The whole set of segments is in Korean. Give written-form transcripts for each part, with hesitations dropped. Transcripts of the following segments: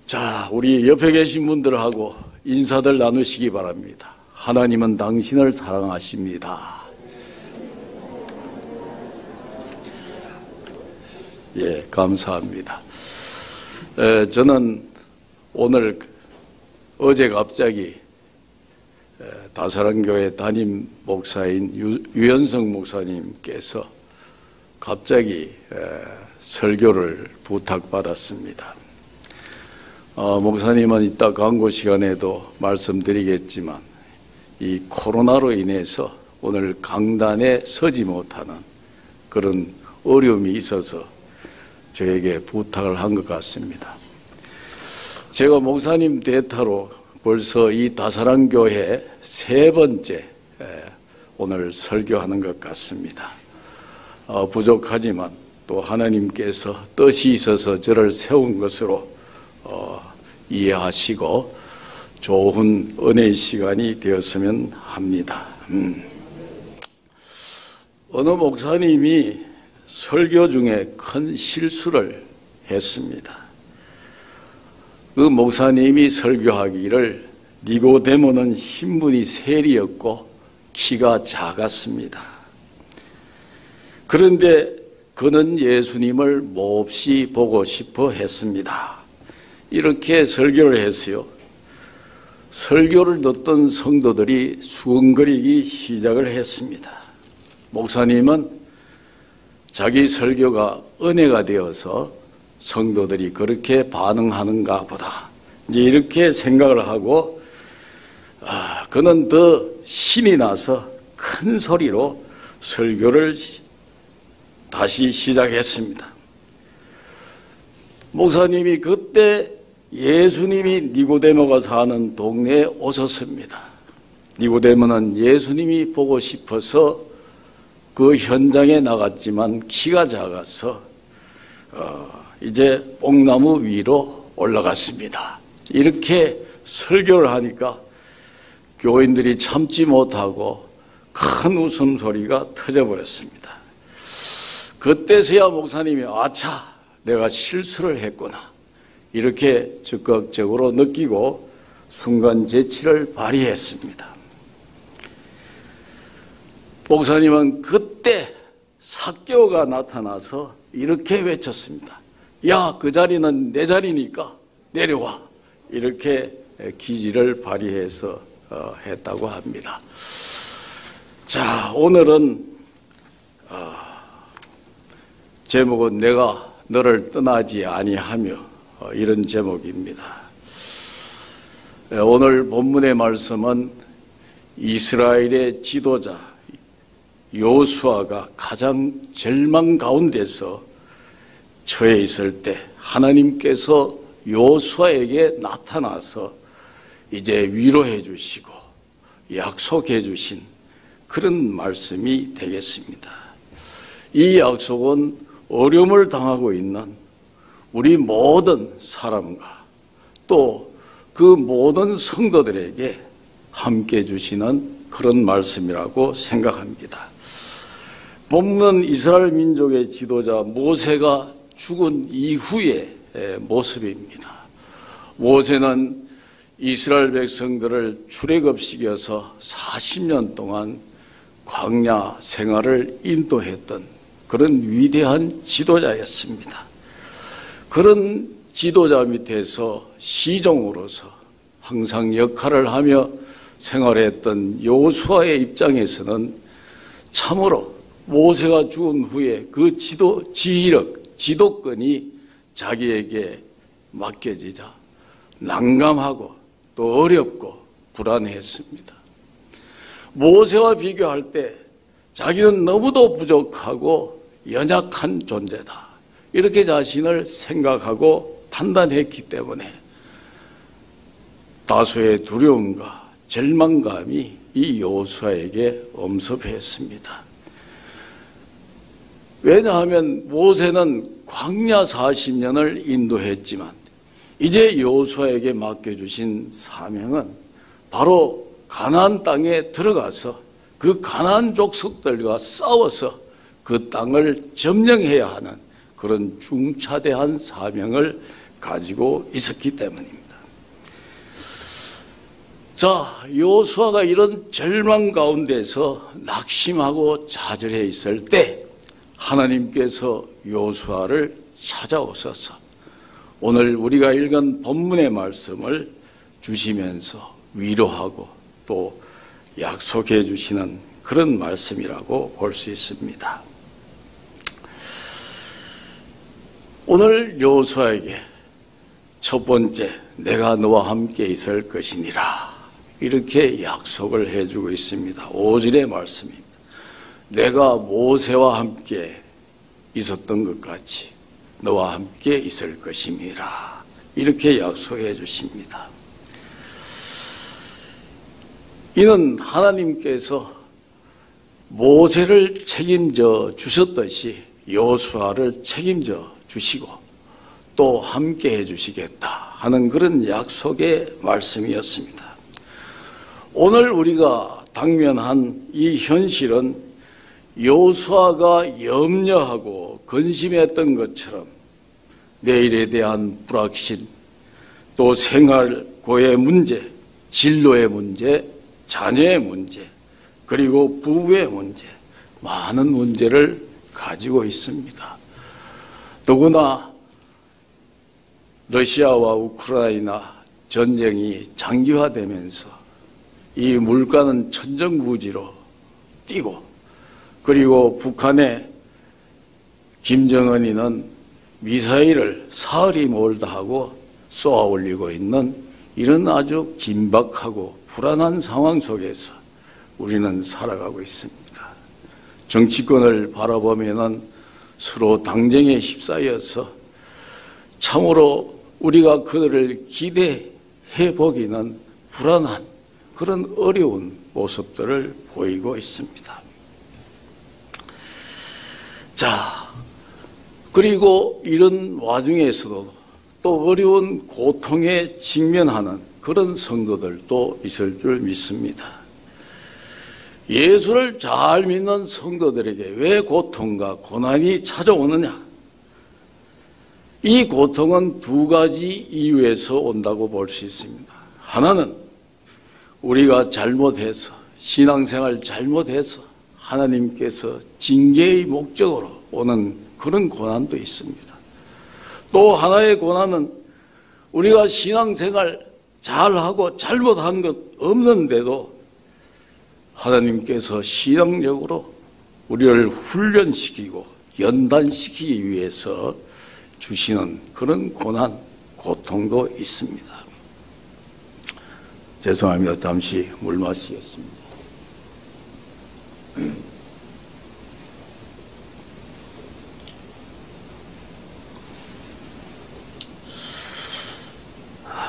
자, 우리 옆에 계신 분들하고 인사들 나누시기 바랍니다. 하나님은 당신을 사랑하십니다. 예, 감사합니다. 저는 오늘 어제 갑자기 다사랑교회 담임 목사인 유현성 목사님께서 갑자기 설교를 부탁받았습니다. 목사님은 이따 광고 시간에도 말씀드리겠지만 이 코로나로 인해서 오늘 강단에 서지 못하는 그런 어려움이 있어서 저에게 부탁을 한 것 같습니다. 제가 목사님 대타로 벌써 이 다사랑교회 세 번째 오늘 설교하는 것 같습니다. 부족하지만 또 하나님께서 뜻이 있어서 저를 세운 것으로 이해하시고 좋은 은혜의 시간이 되었으면 합니다. 어느 목사님이 설교 중에 큰 실수를 했습니다. 그 목사님이 설교하기를 니고데모는 신분이 세리였고 키가 작았습니다. 그런데 그는 예수님을 몹시 보고 싶어 했습니다. 이렇게 설교를 했어요. 설교를 듣던 성도들이 수근거리기 시작을 했습니다. 목사님은 자기 설교가 은혜가 되어서 성도들이 그렇게 반응하는가 보다, 이제 이렇게 생각을 하고 그는 더 신이 나서 큰 소리로 설교를 다시 시작했습니다. 목사님이 그때 예수님이 니고데모가 사는 동네에 오셨습니다. 니고데모는 예수님이 보고 싶어서 그 현장에 나갔지만 키가 작아서 이제 뽕나무 위로 올라갔습니다. 이렇게 설교를 하니까 교인들이 참지 못하고 큰 웃음소리가 터져버렸습니다. 그때서야 목사님이 아차, 내가 실수를 했구나, 이렇게 적극적으로 느끼고 순간 재치를 발휘했습니다. 목사님은 그때 삭개오가 나타나서 이렇게 외쳤습니다. 야, 그 자리는 내 자리니까 내려와. 이렇게 기지를 발휘해서 했다고 합니다. 자, 오늘은 제목은 내가 너를 떠나지 아니하며 이런 제목입니다. 오늘 본문의 말씀은 이스라엘의 지도자 여호수아가 가장 절망 가운데서 처해 있을 때 하나님께서 여호수아에게 나타나서 이제 위로해 주시고 약속해 주신 그런 말씀이 되겠습니다. 이 약속은 어려움을 당하고 있는 우리 모든 사람과 또 그 모든 성도들에게 함께 주시는 그런 말씀이라고 생각합니다. 본문 이스라엘 민족의 지도자 모세가 죽은 이후의 모습입니다. 모세는 이스라엘 백성들을 출애굽시켜서 40년 동안 광야 생활을 인도했던 그런 위대한 지도자였습니다. 그런 지도자 밑에서 시종으로서 항상 역할을 하며 생활했던 여호수아의 입장에서는 참으로 모세가 죽은 후에 그 지도권이 자기에게 맡겨지자 난감하고 또 어렵고 불안했습니다. 모세와 비교할 때 자기는 너무도 부족하고 연약한 존재다, 이렇게 자신을 생각하고 판단했기 때문에 다소의 두려움과 절망감이 이 여호수아에게 엄습했습니다. 왜냐하면 모세는 광야 40년을 인도했지만 이제 여호수아에게 맡겨주신 사명은 바로 가나안 땅에 들어가서 그 가나안 족속들과 싸워서 그 땅을 점령해야 하는 그런 중차대한 사명을 가지고 있었기 때문입니다. 자, 여호수아가 이런 절망 가운데서 낙심하고 좌절해 있을 때 하나님께서 여호수아를 찾아오셔서 오늘 우리가 읽은 본문의 말씀을 주시면서 위로하고 또 약속해 주시는 그런 말씀이라고 볼 수 있습니다. 오늘 여호수아에게 첫 번째, 내가 너와 함께 있을 것이니라, 이렇게 약속을 해주고 있습니다. 5절의 말씀입니다. 내가 모세와 함께 있었던 것 같이 너와 함께 있을 것임이라, 이렇게 약속해 주십니다. 이는 하나님께서 모세를 책임져 주셨듯이 여호수아를 책임져 주시고 또 함께 해주시겠다 하는 그런 약속의 말씀이었습니다. 오늘 우리가 당면한 이 현실은 여호수아가 염려하고 근심했던 것처럼 내일에 대한 불확신, 또 생활고의 문제, 진로의 문제, 자녀의 문제, 그리고 부부의 문제, 많은 문제를 가지고 있습니다. 더구나 러시아와 우크라이나 전쟁이 장기화되면서 이 물가는 천정부지로 뛰고, 그리고 북한의 김정은이는 미사일을 사흘이 몰다 하고 쏘아 올리고 있는 이런 아주 긴박하고 불안한 상황 속에서 우리는 살아가고 있습니다. 정치권을 바라보면은 서로 당쟁에 휩싸여서 참으로 우리가 그들을 기대해 보기는 불안한 그런 어려운 모습들을 보이고 있습니다. 자, 그리고 이런 와중에서도 또 어려운 고통에 직면하는 그런 성도들도 있을 줄 믿습니다. 예수를 잘 믿는 성도들에게 왜 고통과 고난이 찾아오느냐? 이 고통은 두 가지 이유에서 온다고 볼 수 있습니다. 하나는 우리가 잘못해서, 신앙생활 잘못해서 하나님께서 징계의 목적으로 오는 그런 고난도 있습니다. 또 하나의 고난은 우리가 신앙생활 잘하고 잘못한 것 없는데도 하나님께서 신앙적으로 우리를 훈련시키고 연단시키기 위해서 주시는 그런 고난, 고통도 있습니다. 죄송합니다. 잠시 물 마시겠습니다.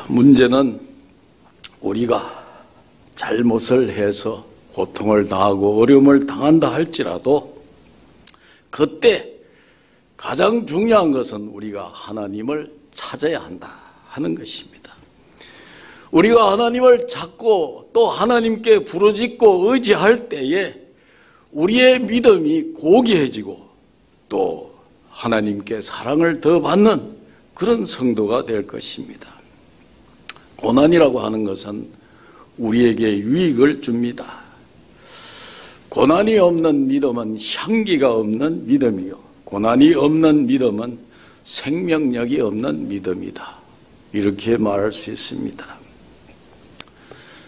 문제는 우리가 잘못을 해서 고통을 당하고 어려움을 당한다 할지라도 그때 가장 중요한 것은 우리가 하나님을 찾아야 한다 하는 것입니다. 우리가 하나님을 찾고 또 하나님께 부르짖고 의지할 때에 우리의 믿음이 고귀해지고 또 하나님께 사랑을 더 받는 그런 성도가 될 것입니다. 고난이라고 하는 것은 우리에게 유익을 줍니다. 고난이 없는 믿음은 향기가 없는 믿음이요, 고난이 없는 믿음은 생명력이 없는 믿음이다, 이렇게 말할 수 있습니다.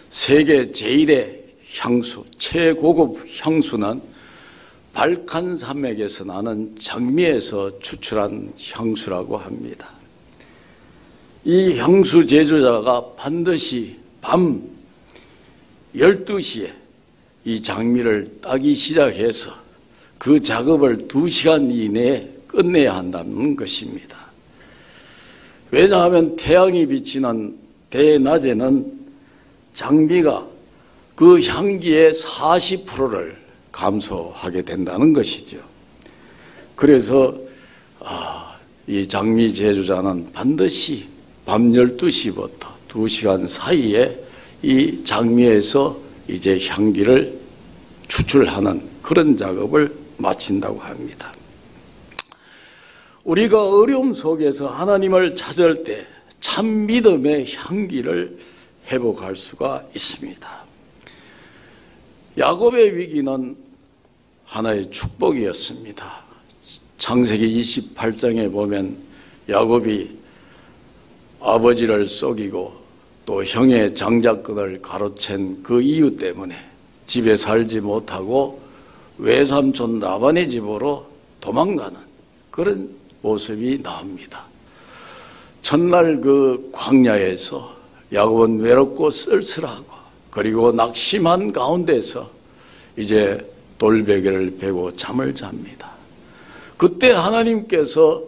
세계 제1의 향수, 최고급 향수는 발칸 산맥에서 나는 장미에서 추출한 향수라고 합니다. 이 향수 제조자가 반드시 밤 12시에 이 장미를 따기 시작해서 그 작업을 2시간 이내에 끝내야 한다는 것입니다. 왜냐하면 태양이 비치는 대낮에는 장미가 그 향기의 40%를 감소하게 된다는 것이죠. 그래서 이 장미 제조자는 반드시 밤 12시부터 2시간 사이에 이 장미에서 이제 향기를 추출하는 그런 작업을 마친다고 합니다. 우리가 어려움 속에서 하나님을 찾을 때 참 믿음의 향기를 회복할 수가 있습니다. 야곱의 위기는 하나의 축복이었습니다. 창세기 28장에 보면 야곱이 아버지를 속이고 또 형의 장자권을 가로챈 그 이유 때문에 집에 살지 못하고 외삼촌 라반의 집으로 도망가는 그런 모습이 나옵니다. 첫날 그 광야에서 야곱은 외롭고 쓸쓸하고 그리고 낙심한 가운데서 이제 돌베개를 베고 잠을 잡니다. 그때 하나님께서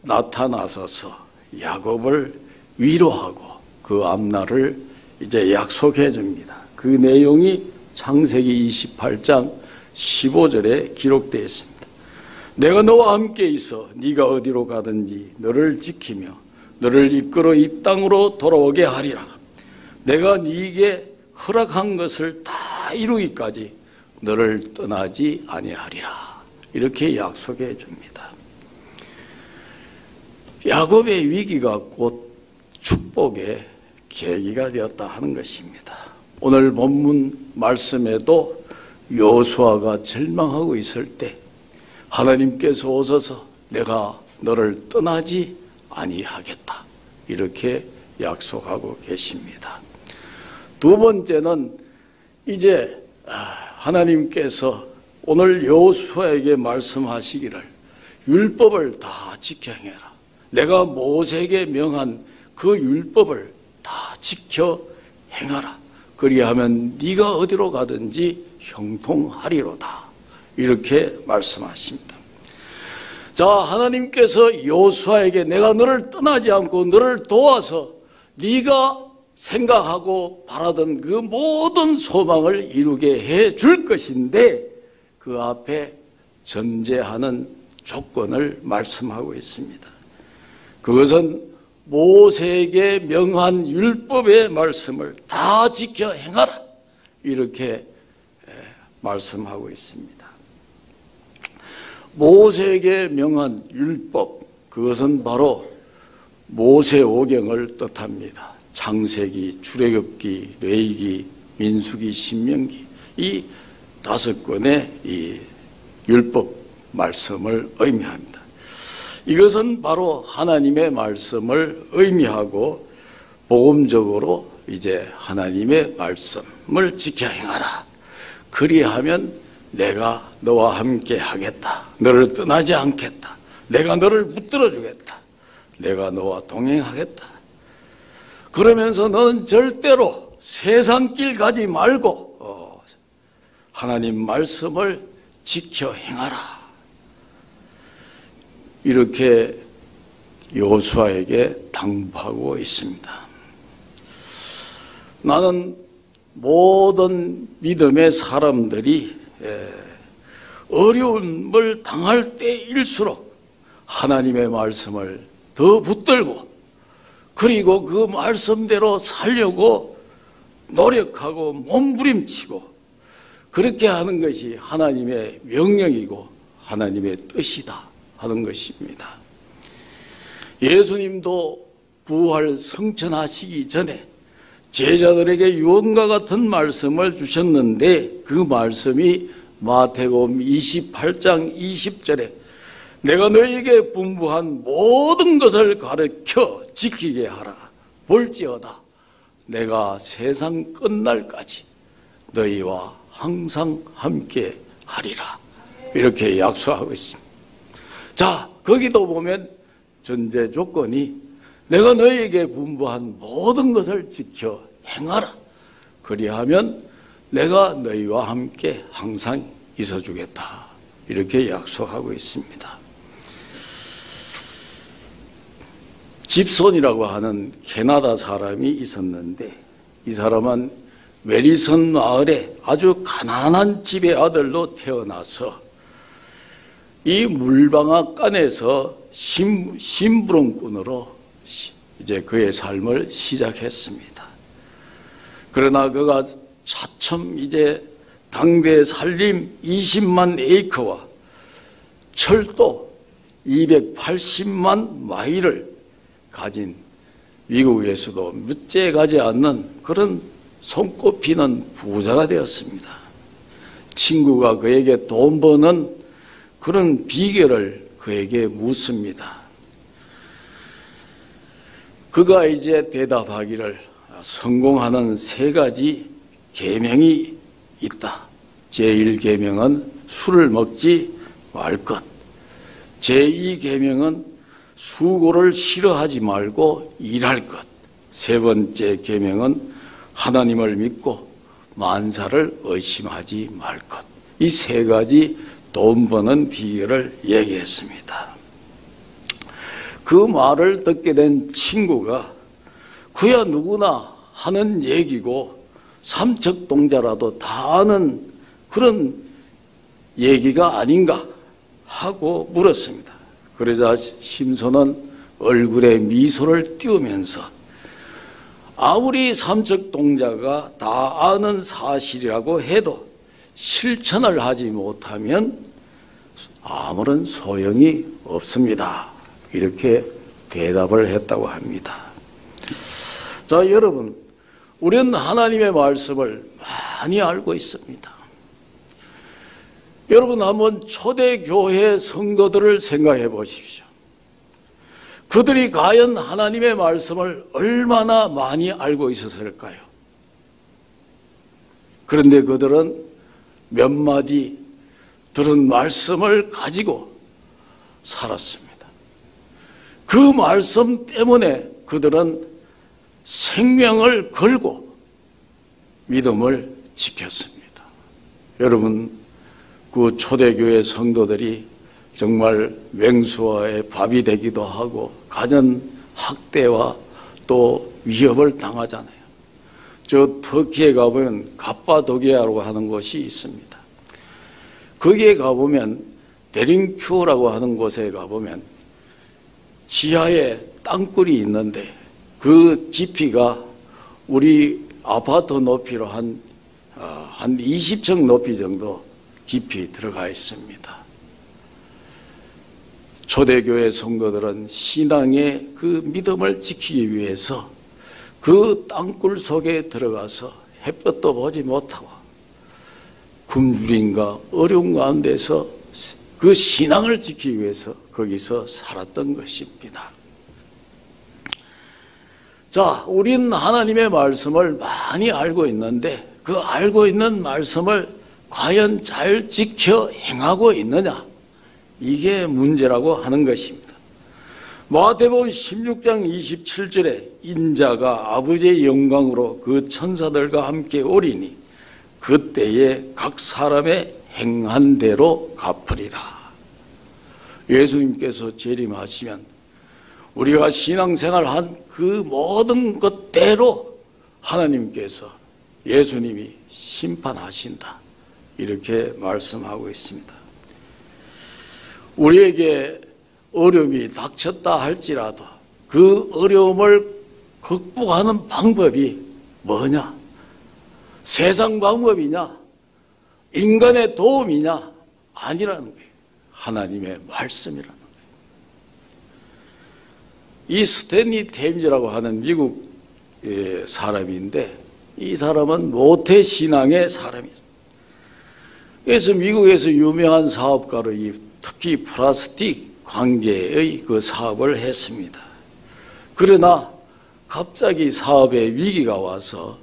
나타나셔서 야곱을 위로하고 그 앞날을 이제 약속해 줍니다. 그 내용이 창세기 28장 15절에 기록되어 있습니다. 내가 너와 함께 있어 네가 어디로 가든지 너를 지키며 너를 이끌어 이 땅으로 돌아오게 하리라. 내가 네게 허락한 것을 다 이루기까지 너를 떠나지 아니하리라. 이렇게 약속해 줍니다. 야곱의 위기가 곧 축복의 계기가 되었다 하는 것입니다. 오늘 본문 말씀에도 여호수아가 절망하고 있을 때 하나님께서 오셔서 내가 너를 떠나지 아니하겠다 이렇게 약속하고 계십니다. 두 번째는 이제 하나님께서 오늘 여호수아에게 말씀하시기를 율법을 다 지켜 행해라. 내가 모세에게 명한 그 율법을 다 지켜 행하라. 그리하면 네가 어디로 가든지 형통하리로다. 이렇게 말씀하십니다. 자, 하나님께서 여호수아에게 내가 너를 떠나지 않고 너를 도와서 네가 생각하고 바라던 그 모든 소망을 이루게 해 줄 것인데 그 앞에 전제하는 조건을 말씀하고 있습니다. 그것은 모세에게 명한 율법의 말씀을 다 지켜 행하라. 이렇게 말씀하고 있습니다. 모세에게 명한 율법, 그것은 바로 모세오경을 뜻합니다. 창세기, 출애굽기, 레위기, 민수기, 신명기 이 5권의 이 율법 말씀을 의미합니다. 이것은 바로 하나님의 말씀을 의미하고 복음적으로 이제 하나님의 말씀을 지켜 행하라. 그리하면 내가 너와 함께 하겠다. 너를 떠나지 않겠다. 내가 너를 붙들어 주겠다. 내가 너와 동행하겠다. 그러면서 너는 절대로 세상 길 가지 말고 하나님 말씀을 지켜 행하라. 이렇게 여호수아에게 당부하고 있습니다. 나는 모든 믿음의 사람들이 어려움을 당할 때일수록 하나님의 말씀을 더 붙들고 그리고 그 말씀대로 살려고 노력하고 몸부림치고 그렇게 하는 것이 하나님의 명령이고 하나님의 뜻이다 하는 것입니다. 예수님도 부활 성천하시기 전에 제자들에게 유언과 같은 말씀을 주셨는데 그 말씀이 마태복음 28장 20절에 내가 너희에게 분부한 모든 것을 가르쳐 지키게 하라. 볼지어다 내가 세상 끝날까지 너희와 항상 함께 하리라. 이렇게 약속하고 있습니다. 자, 거기도 보면 전제 조건이 내가 너희에게 분부한 모든 것을 지켜 행하라. 그리하면 내가 너희와 함께 항상 있어주겠다. 이렇게 약속하고 있습니다. 집손이라고 하는 캐나다 사람이 있었는데 이 사람은 메리선 마을에 아주 가난한 집의 아들로 태어나서 이 물방앗간에서 심부름꾼으로 이제 그의 삶을 시작했습니다. 그러나 그가 차츰 이제 당대 산림 20만 에이커와 철도 280만 마일을 가진 미국에서도 몇째 가지 않는 그런 손꼽히는 부자가 되었습니다. 친구가 그에게 돈 버는 그런 비결을 그에게 묻습니다. 그가 이제 대답하기를 성공하는 3가지 계명이 있다. 제1계명은 술을 먹지 말 것. 제2계명은 수고를 싫어하지 말고 일할 것. 3번째 계명은 하나님을 믿고 만사를 의심하지 말 것. 이 3가지 돈 버는 비결을 얘기했습니다. 그 말을 듣게 된 친구가 그야 누구나 하는 얘기고 삼척동자라도 다 아는 그런 얘기가 아닌가 하고 물었습니다. 그러자 심손은 얼굴에 미소를 띄우면서 아무리 삼척동자가 다 아는 사실이라고 해도 실천을 하지 못하면 아무런 소용이 없습니다. 이렇게 대답을 했다고 합니다. 자, 여러분, 우리는 하나님의 말씀을 많이 알고 있습니다. 여러분 한번 초대교회 성도들을 생각해 보십시오. 그들이 과연 하나님의 말씀을 얼마나 많이 알고 있었을까요? 그런데 그들은 몇 마디 들은 말씀을 가지고 살았습니다. 그 말씀 때문에 그들은 생명을 걸고 믿음을 지켰습니다. 여러분, 그 초대교회 성도들이 정말 맹수와의 밥이 되기도 하고 가전 학대와 또 위협을 당하잖아요. 저 터키에 가보면 갑바도기아라고 하는 곳이 있습니다. 거기에 가보면 데링큐라고 하는 곳에 가보면 지하에 땅굴이 있는데 그 깊이가 우리 아파트 높이로 한 20층 높이 정도 깊이 들어가 있습니다. 초대교회 성도들은 신앙의 그 믿음을 지키기 위해서 그 땅굴 속에 들어가서 햇볕도 보지 못하고 굶주림과 어려운 가운데서 그 신앙을 지키기 위해서 거기서 살았던 것입니다. 자, 우린 하나님의 말씀을 많이 알고 있는데 그 알고 있는 말씀을 과연 잘 지켜 행하고 있느냐? 이게 문제라고 하는 것입니다. 마태복음 16장 27절에 인자가 아버지의 영광으로 그 천사들과 함께 오리니 그때에 각 사람의 행한 대로 갚으리라. 예수님께서 재림하시면 우리가 신앙생활한 그 모든 것대로 하나님께서 예수님이 심판하신다. 이렇게 말씀하고 있습니다. 우리에게 어려움이 닥쳤다 할지라도 그 어려움을 극복하는 방법이 뭐냐? 세상 방법이냐? 인간의 도움이냐? 아니라는 거예요. 하나님의 말씀이라는 거예요. 이 스탠리 테임즈라고 하는 미국 사람인데 이 사람은 모태신앙의 사람이에요. 그래서 미국에서 유명한 사업가로 특히 플라스틱 관계의 그 사업을 했습니다. 그러나 갑자기 사업에 위기가 와서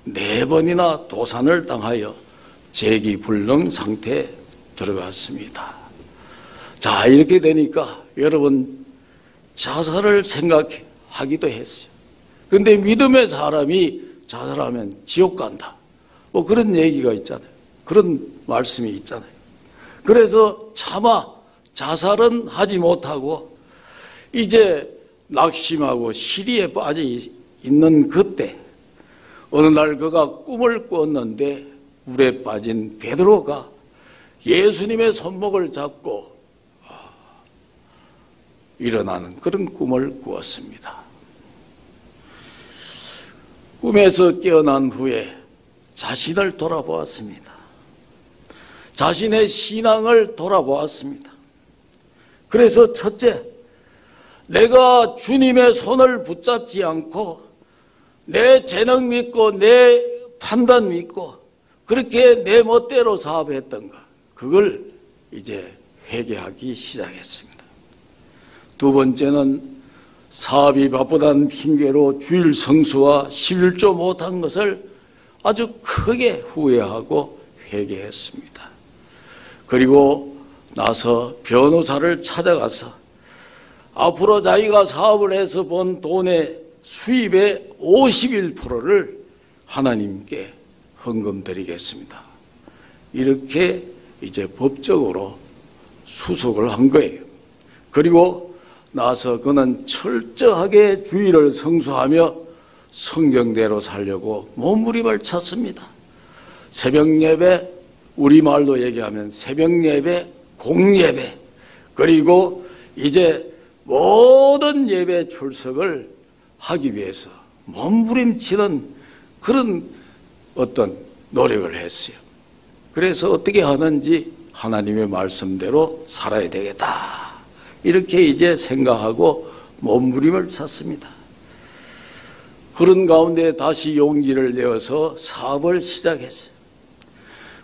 4번이나 도산을 당하여 재기불능 상태에 들어갔습니다. 자, 이렇게 되니까 여러분 자살을 생각하기도 했어요. 그런데 믿음의 사람이 자살하면 지옥 간다. 뭐 그런 얘기가 있잖아요. 그런 말씀이 있잖아요. 그래서 차마 자살은 하지 못하고 이제 낙심하고 시리에 빠져 있는 그때 어느 날 그가 꿈을 꿨는데 물에 빠진 베드로가 예수님의 손목을 잡고 일어나는 그런 꿈을 꾸었습니다. 꿈에서 깨어난 후에 자신을 돌아보았습니다. 자신의 신앙을 돌아보았습니다. 그래서 첫째, 내가 주님의 손을 붙잡지 않고 내 재능 믿고 내 판단 믿고 그렇게 내 멋대로 사업했던가, 그걸 이제 회개하기 시작했습니다. 두 번째는 사업이 바쁘다는 핑계로 주일 성수와 11조 못한 것을 아주 크게 후회하고 회개했습니다. 그리고 나서 변호사를 찾아가서 앞으로 자기가 사업을 해서 번 돈의 수입의 51%를 하나님께 헌금 드리겠습니다. 이렇게 이제 법적으로 수속을 한 거예요. 그리고 나서 그는 철저하게 주일을 성수하며 성경대로 살려고 몸부림을 쳤습니다. 새벽 예배, 우리말로 얘기하면 새벽 예배, 공예배, 그리고 이제 모든 예배 출석을 하기 위해서 몸부림치는 그런 어떤 노력을 했어요. 그래서 어떻게 하는지 하나님의 말씀대로 살아야 되겠다, 이렇게 이제 생각하고 몸부림을 쳤습니다. 그런 가운데 다시 용기를 내어서 사업을 시작했어요.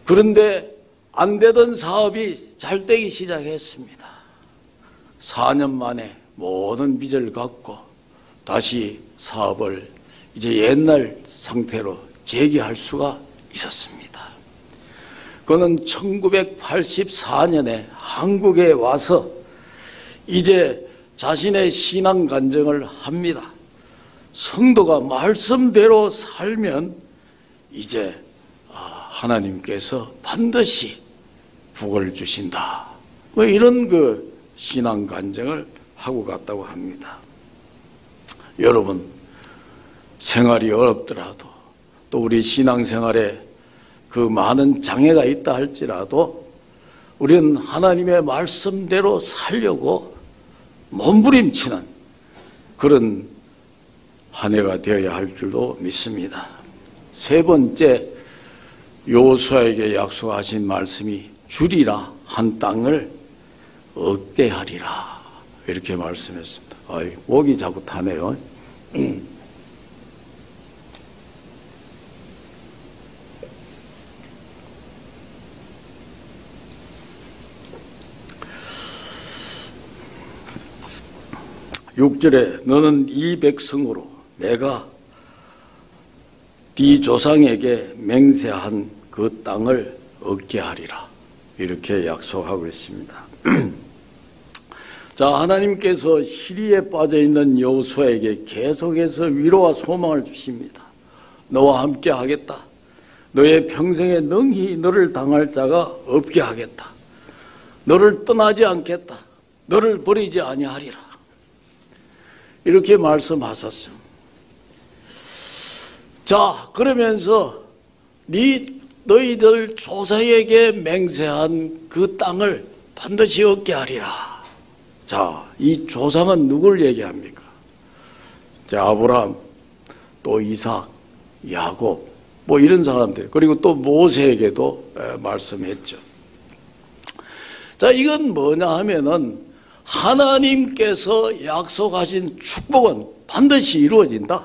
그런데 안 되던 사업이 잘 되기 시작했습니다. 4년 만에 모든 빚을 갚고 다시 사업을 이제 옛날 상태로 재개할 수가 있었습니다. 그는 1984년에 한국에 와서 이제 자신의 신앙 간증을 합니다. 성도가 말씀대로 살면 이제 하나님께서 반드시 복을 주신다, 뭐 이런 그 신앙 간증을 하고 갔다고 합니다. 여러분, 생활이 어렵더라도 또 우리 신앙생활에 그 많은 장애가 있다 할지라도 우리는 하나님의 말씀대로 살려고 몸부림치는 그런 한 해가 되어야 할 줄로 믿습니다. 세 번째, 여호수아에게 약속하신 말씀이 주리라 한 땅을 얻게 하리라, 이렇게 말씀했습니다. 목이 자꾸 타네요. 6절에 너는 이 백성으로 내가 네 조상에게 맹세한 그 땅을 얻게 하리라, 이렇게 약속하고 있습니다. 자, 하나님께서 시리에 빠져있는 여호수아에게 계속해서 위로와 소망을 주십니다. 너와 함께 하겠다. 너의 평생에 능히 너를 당할 자가 없게 하겠다. 너를 떠나지 않겠다. 너를 버리지 아니하리라, 이렇게 말씀하셨어요. 자, 그러면서 너희들 조상에게 맹세한 그 땅을 반드시 얻게 하리라. 자, 이 조상은 누굴 얘기합니까? 자, 아브라함, 또 이삭, 야곱, 뭐 이런 사람들, 그리고 또 모세에게도 말씀했죠. 자, 이건 뭐냐 하면은 하나님께서 약속하신 축복은 반드시 이루어진다.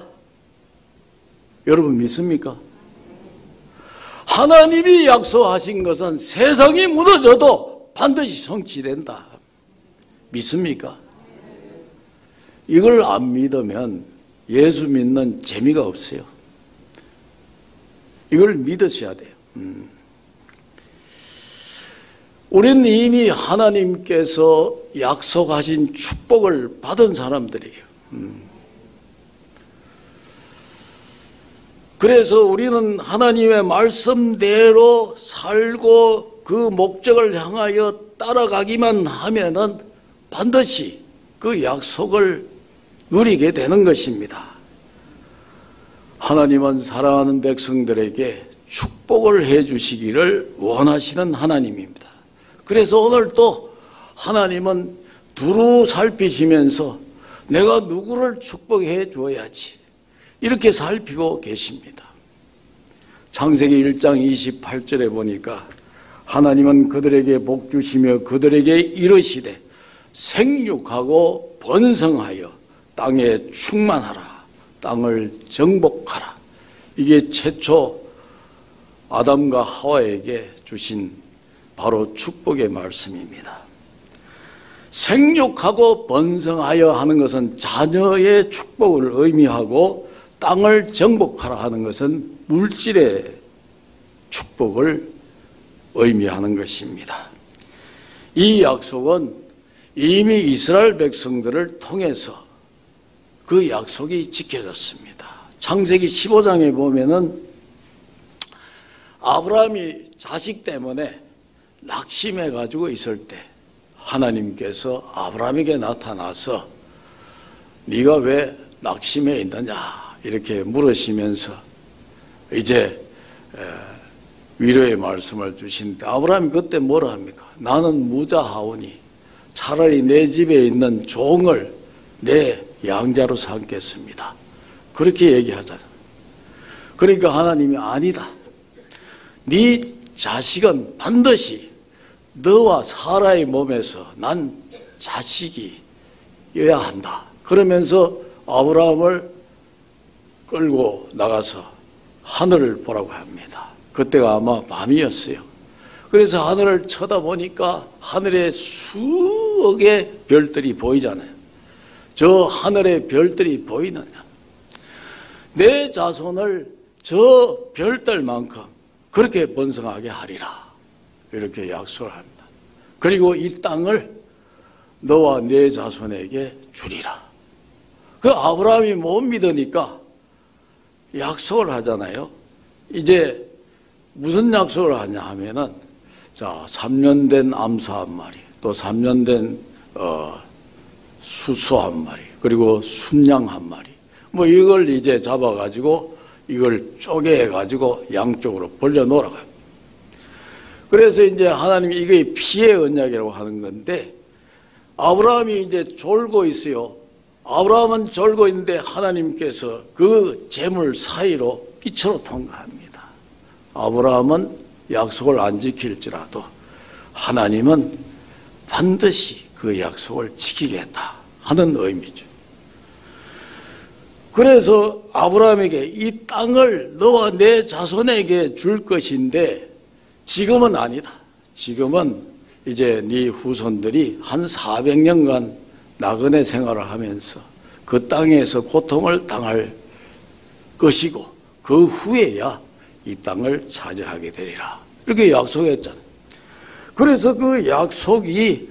여러분 믿습니까? 하나님이 약속하신 것은 세상이 무너져도 반드시 성취된다. 믿습니까? 이걸 안 믿으면 예수 믿는 재미가 없어요. 이걸 믿으셔야 돼요. 우리는 이미 하나님께서 약속하신 축복을 받은 사람들이에요. 그래서 우리는 하나님의 말씀대로 살고 그 목적을 향하여 따라가기만 하면은 반드시 그 약속을 누리게 되는 것입니다. 하나님은 사랑하는 백성들에게 축복을 해 주시기를 원하시는 하나님입니다. 그래서 오늘 또 하나님은 두루 살피시면서 내가 누구를 축복해 줘야지, 이렇게 살피고 계십니다. 창세기 1장 28절에 보니까 하나님은 그들에게 복 주시며 그들에게 이르시되 생육하고 번성하여 땅에 충만하라. 땅을 정복하라. 이게 최초 아담과 하와에게 주신 바로 축복의 말씀입니다. 생육하고 번성하여 하는 것은 자녀의 축복을 의미하고 땅을 정복하라 하는 것은 물질의 축복을 의미하는 것입니다. 이 약속은 이미 이스라엘 백성들을 통해서 그 약속이 지켜졌습니다. 창세기 15장에 보면은 아브라함이 자식 때문에 낙심해 가지고 있을 때 하나님께서 아브라함에게 나타나서 네가 왜 낙심해 있느냐 이렇게 물으시면서 이제 위로의 말씀을 주시는데 아브라함이 그때 뭐라 합니까? 나는 무자하오니 차라리 내 집에 있는 종을 내 양자로 삼겠습니다. 그렇게 얘기하잖아요. 그러니까 하나님이 아니다. 네 자식은 반드시 너와 사라의 몸에서 난 자식이어야 한다. 그러면서 아브라함을 끌고 나가서 하늘을 보라고 합니다. 그때가 아마 밤이었어요. 그래서 하늘을 쳐다보니까 하늘에 수억의 별들이 보이잖아요. 저 하늘의 별들이 보이느냐? 내 자손을 저 별들만큼 그렇게 번성하게 하리라. 이렇게 약속을 합니다. 그리고 이 땅을 너와 내 자손에게 주리라. 그 아브라함이 못 믿으니까 약속을 하잖아요. 이제 무슨 약속을 하냐 하면은 자, 3년 된 암소 한 마리, 또 3년 된 수소 한 마리, 그리고 순양 한 마리. 뭐 이걸 이제 잡아가지고 이걸 쪼개가지고 양쪽으로 벌려놓으라고 합니다. 그래서 이제 하나님이 이게 피의 언약이라고 하는 건데 아브라함이 이제 졸고 있어요. 아브라함은 졸고 있는데 하나님께서 그 재물 사이로 빛으로 통과합니다. 아브라함은 약속을 안 지킬지라도 하나님은 반드시 그 약속을 지키겠다 하는 의미죠. 그래서 아브라함에게 이 땅을 너와 내 자손에게 줄 것인데 지금은 아니다. 지금은 이제 네 후손들이 한 400년간 나그네 생활을 하면서 그 땅에서 고통을 당할 것이고 그 후에야 이 땅을 차지하게 되리라. 이렇게 약속했잖아요. 그래서 그 약속이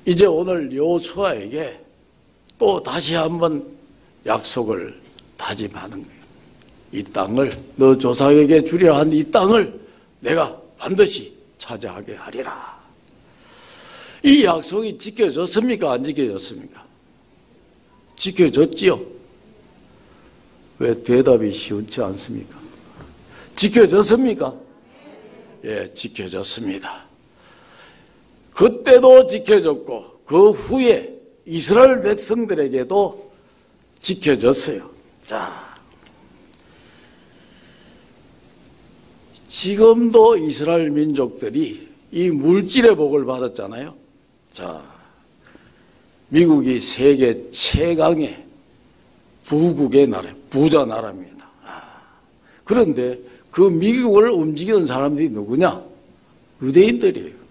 이제 오늘 여호수아에게 또 다시 한번 약속을 다짐하는 거예요. 이 땅을 너 조상에게 주리라 한 이 땅을 내가 반드시 차지하게 하리라. 이 약속이 지켜졌습니까? 안 지켜졌습니까? 지켜졌지요. 왜 대답이 시원치 않습니까? 지켜졌습니까? 예, 지켜졌습니다. 그때도 지켜졌고 그 후에 이스라엘 백성들에게도 지켜졌어요. 자, 지금도 이스라엘 민족들이 이 물질의 복을 받았잖아요. 자, 미국이 세계 최강의 부국의 나라, 부자 나라입니다. 그런데 그 미국을 움직이는 사람들이 누구냐? 유대인들이에요.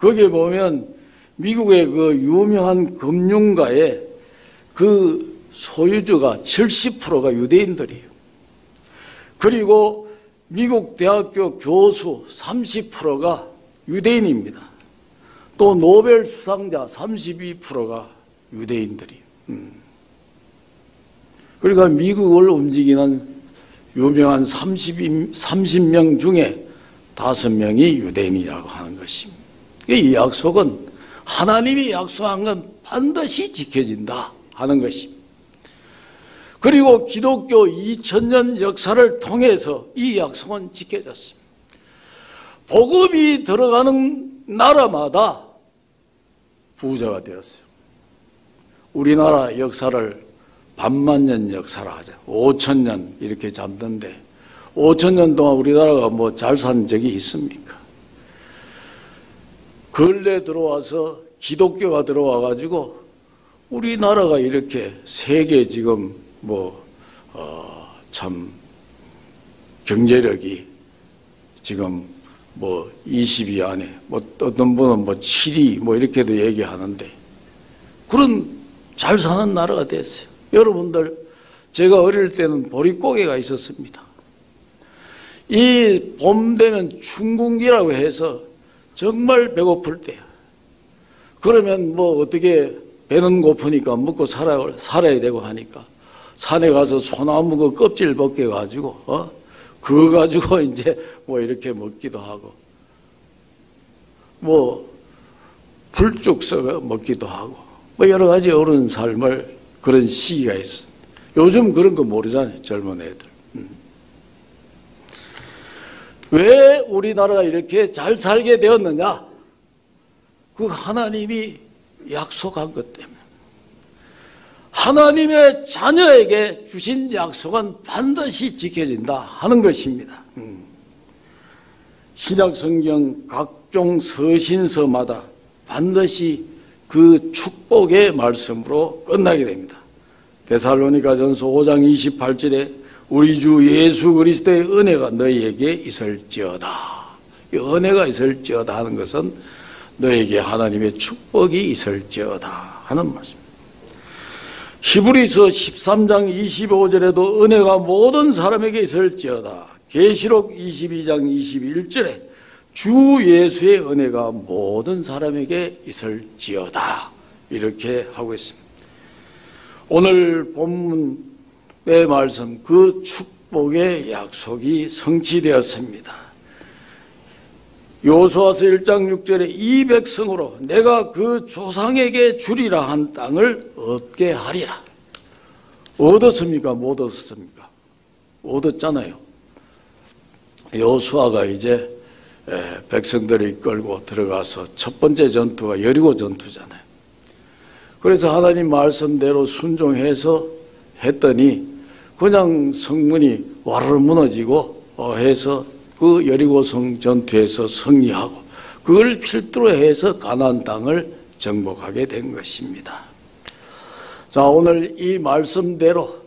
거기에 보면 미국의 그 유명한 금융가의 그 소유주가 70%가 유대인들이에요. 그리고 미국 대학교 교수 30%가 유대인입니다. 또 노벨 수상자 32%가 유대인들이에요. 그러니까 미국을 움직이는 유명한 30명 중에 5명이 유대인이라고 하는 것입니다. 이 약속은 하나님이 약속한 건 반드시 지켜진다 하는 것입니다. 그리고 기독교 2000년 역사를 통해서 이 약속은 지켜졌습니다. 복음이 들어가는 나라마다 부자가 되었어요. 우리나라 역사를 반만년 역사라 하죠. 5000년 이렇게 잡던데 5000년 동안 우리나라가 뭐 잘 산 적이 있습니까? 근래 들어와서 기독교가 들어와 가지고 우리나라가 이렇게 세계 지금 참 경제력이 지금 20위 안에 어떤 분은 7위 이렇게도 얘기하는데 그런 잘 사는 나라가 됐어요. 여러분들 제가 어릴 때는 보릿고개가 있었습니다. 이 봄 되면 춘궁기라고 해서 정말 배고플 때야. 그러면 어떻게 배는 고프니까 먹고 살아야 되고 하니까 산에 가서 소나무 그 껍질 벗겨가지고 그거 가지고 이제 이렇게 먹기도 하고 불쭉 써 먹기도 하고 여러 가지 어려운 삶을 그런 시기가 있어. 요즘 그런 거 모르잖아요, 젊은 애들. 왜 우리나라가 이렇게 잘 살게 되었느냐? 그 하나님이 약속한 것 때문에. 하나님의 자녀에게 주신 약속은 반드시 지켜진다 하는 것입니다. 신약성경 각종 서신서마다 반드시 그 축복의 말씀으로 끝나게 됩니다. 데살로니가전서 5장 28절에 우리 주 예수 그리스도의 은혜가 너희에게 있을지어다. 이 은혜가 있을지어다 하는 것은 너에게 하나님의 축복이 있을지어다 하는 말씀입니다. 히브리서 13장 25절에도 은혜가 모든 사람에게 있을지어다. 계시록 22장 21절에 주 예수의 은혜가 모든 사람에게 있을지어다. 이렇게 하고 있습니다. 오늘 본문의 말씀, 그 축복의 약속이 성취되었습니다. 여호수아서 1장 6절에 이 백성으로 내가 그 조상에게 주리라 한 땅을 얻게 하리라. 얻었습니까? 못 얻었습니까? 얻었잖아요. 여호수아가 이제 백성들을 이끌고 들어가서 첫 번째 전투가 여리고 전투잖아요. 그래서 하나님 말씀대로 순종해서 했더니 그냥 성문이 와르르 무너지고 해서 그 여리고성 전투에서 승리하고 그걸 필두로 해서 가나안 땅을 정복하게 된 것입니다. 자, 오늘 이 말씀대로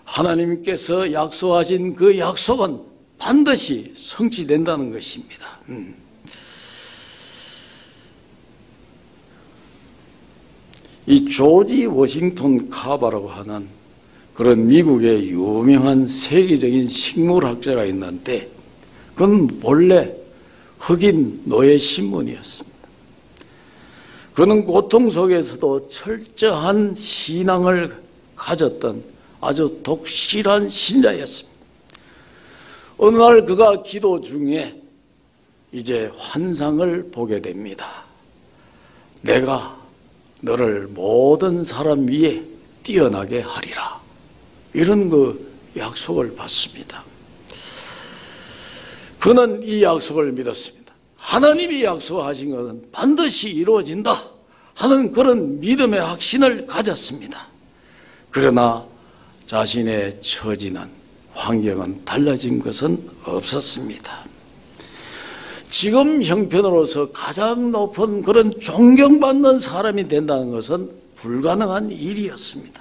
하나님께서 약속하신 그 약속은 반드시 성취된다는 것입니다. 이 조지 워싱턴 카바라고 하는 그런 미국의 유명한 세계적인 식물학자가 있는데 그건 본래 흑인 노예 신분이었습니다. 그는 고통 속에서도 철저한 신앙을 가졌던 아주 독실한 신자였습니다. 어느 날 그가 기도 중에 이제 환상을 보게 됩니다. 내가 너를 모든 사람 위에 뛰어나게 하리라. 이런 그 약속을 받습니다. 그는 이 약속을 믿었습니다. 하나님이 약속하신 것은 반드시 이루어진다 하는 그런 믿음의 확신을 가졌습니다. 그러나 자신의 처지는, 환경은 달라진 것은 없었습니다. 지금 형편으로서 가장 높은 그런 존경받는 사람이 된다는 것은 불가능한 일이었습니다.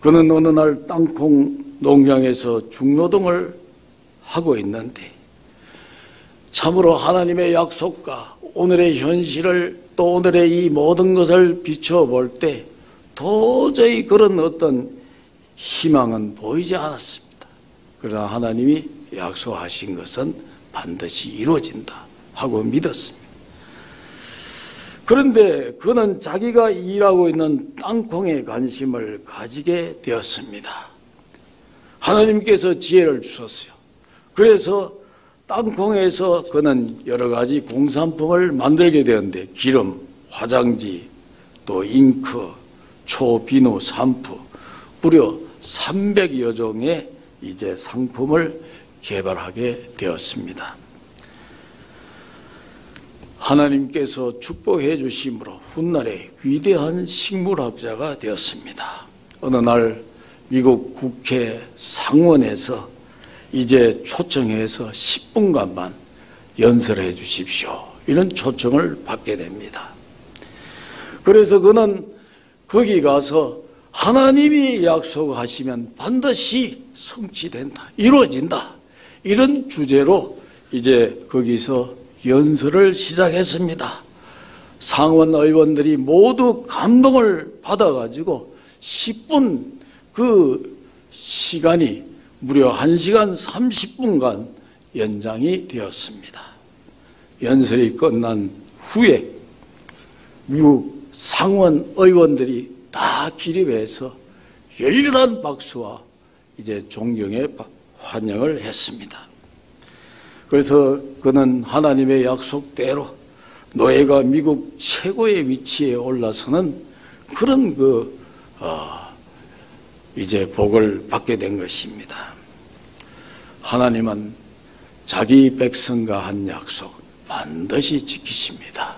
그는 어느 날 땅콩 농장에서 중노동을 하고 있는데 참으로 하나님의 약속과 오늘의 현실을 또 오늘의 이 모든 것을 비춰볼 때 도저히 그런 어떤 희망은 보이지 않았습니다. 그러나 하나님이 약속하신 것은 반드시 이루어진다 하고 믿었습니다. 그런데 그는 자기가 일하고 있는 땅콩에 관심을 가지게 되었습니다. 하나님께서 지혜를 주셨어요. 그래서 땅콩에서 그는 여러 가지 공산품을 만들게 되었는데 기름, 화장지, 또 잉크, 초, 비누, 샴푸 무려 300여 종의 이제 상품을 개발하게 되었습니다. 하나님께서 축복해 주심으로 훗날에 위대한 식물학자가 되었습니다. 어느 날 미국 국회 상원에서 이제 초청해서 10분간만 연설해 주십시오. 이런 초청을 받게 됩니다. 그래서 그는 거기 가서 하나님이 약속하시면 반드시 성취된다, 이루어진다, 이런 주제로 이제 거기서 연설을 시작했습니다. 상원 의원들이 모두 감동을 받아가지고 10분 그 시간이 무려 1시간 30분간 연장이 되었습니다. 연설이 끝난 후에 미국 상원 의원들이 다 기립해서 열렬한 박수와 이제 존경의 환영을 했습니다. 그래서 그는 하나님의 약속대로 노예가 미국 최고의 위치에 올라서는 그런 이제 복을 받게 된 것입니다. 하나님은 자기 백성과 한 약속 반드시 지키십니다.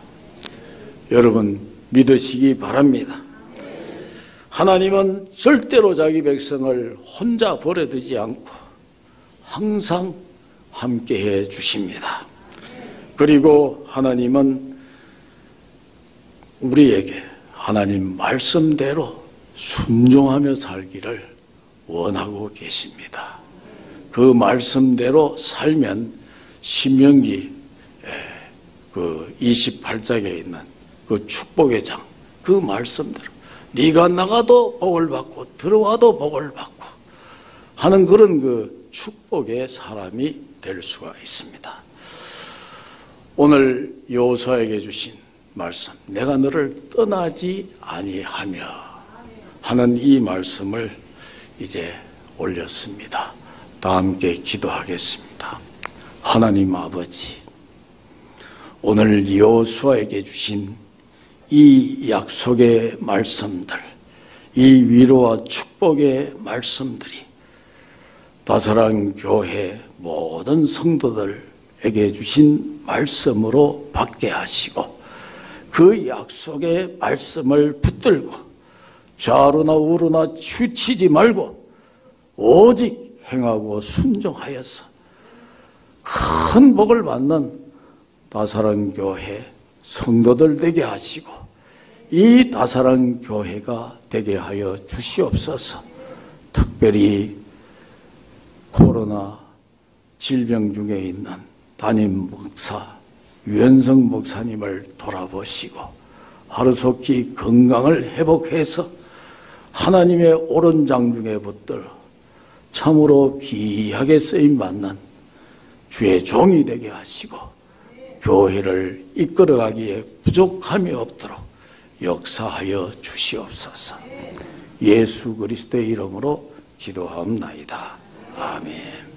여러분 믿으시기 바랍니다. 하나님은 절대로 자기 백성을 혼자 버려두지 않고 항상 함께해 주십니다. 그리고 하나님은 우리에게 하나님 말씀대로 순종하며 살기를 원하고 계십니다. 그 말씀대로 살면 신명기 그 28장에 있는 그 축복의 장, 그 말씀대로 네가 나가도 복을 받고 들어와도 복을 받고 하는 그런 그 축복의 사람이 될 수가 있습니다. 오늘 여호수아에게 주신 말씀, 내가 너를 떠나지 아니하며 하는 이 말씀을 이제 올렸습니다. 다 함께 기도하겠습니다. 하나님 아버지, 오늘 여호수아에게 주신 이 약속의 말씀들, 이 위로와 축복의 말씀들이 다사랑 교회 모든 성도들에게 주신 말씀으로 받게 하시고 그 약속의 말씀을 붙들고 좌로나 우로나 치우치지 말고 오직 행하고 순종하여서 큰 복을 받는 다사랑 교회 성도들 되게 하시고 이 다사랑 교회가 되게 하여 주시옵소서. 특별히 코로나 질병 중에 있는 담임 목사 유현성 목사님을 돌아보시고 하루속히 건강을 회복해서 하나님의 옳은 장중에 붙들어 참으로 귀하게 쓰임받는 주의 종이 되게 하시고 교회를 이끌어가기에 부족함이 없도록 역사하여 주시옵소서. 예수 그리스도의 이름으로 기도하옵나이다. 아멘.